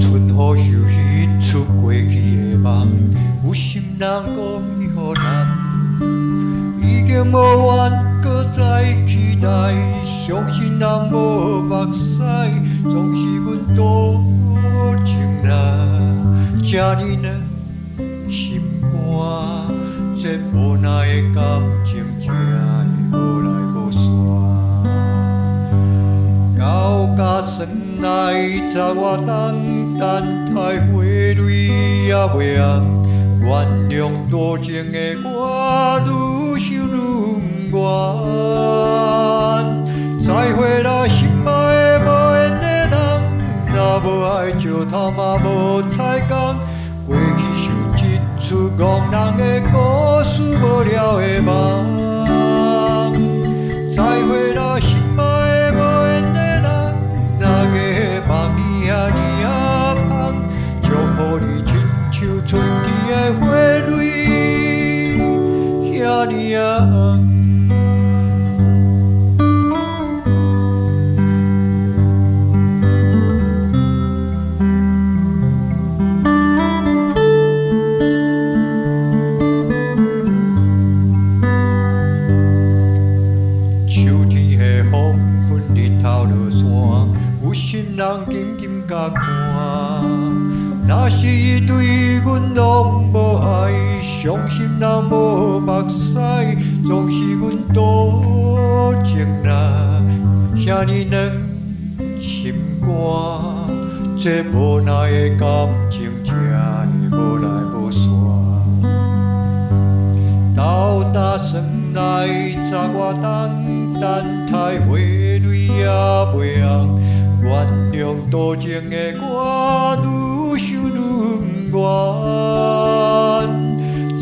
春雨收彼出过去的梦，有心人讲予咱，已经无缘搁再期待，伤心人无目屎，总是阮多情人，这呢软心肝，这无奈的感情才会无来无散。到家酸来，昨我等待花蕊也袂红，原谅多情的我，愈想愈不愿。再会啦，心爱的无缘的人，若无爱石头嘛无彩工，过去是一出憨人的故事，无了的梦。再会啦，心爱的无缘的人，大家梦你啊你啊香，祝福你亲像春天的花蕊，遐尼啊红。心人紧紧甲看，若是伊对阮拢无爱，伤心人无目屎，总是阮多情人，遐尼软心肝，这无奈的感情才会无来无散。斗打算来，昨我等待花蕊也袂红。原谅多情的我，愈想愈不愿。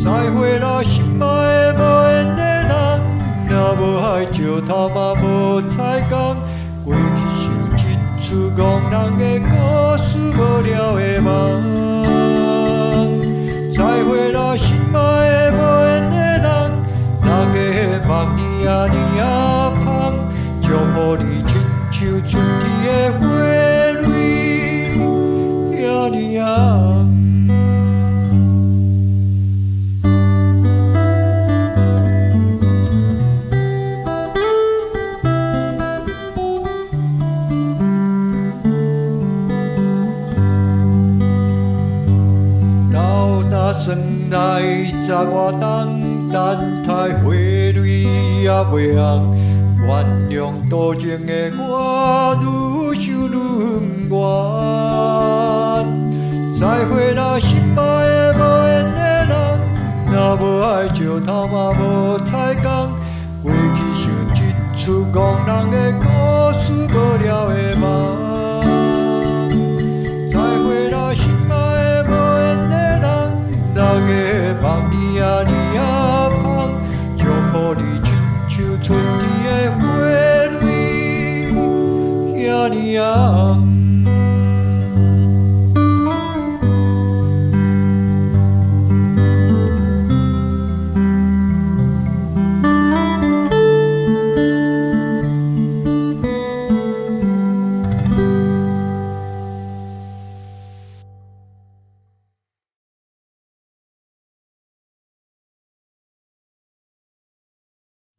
再会啦，心爱的无缘的人，若无爱石头嘛无彩工，过去像一出憨人的故事，无了的梦。再会啦，心爱的无缘的人，大家梦你啊你啊香，祝福你亲像春天的花蕊，遐尼红。斗打算来，昨我等待花蕊也袂红。原谅多情的我，愈想愈不愿。再会啦，心爱的无缘的人，若无爱石头嘛无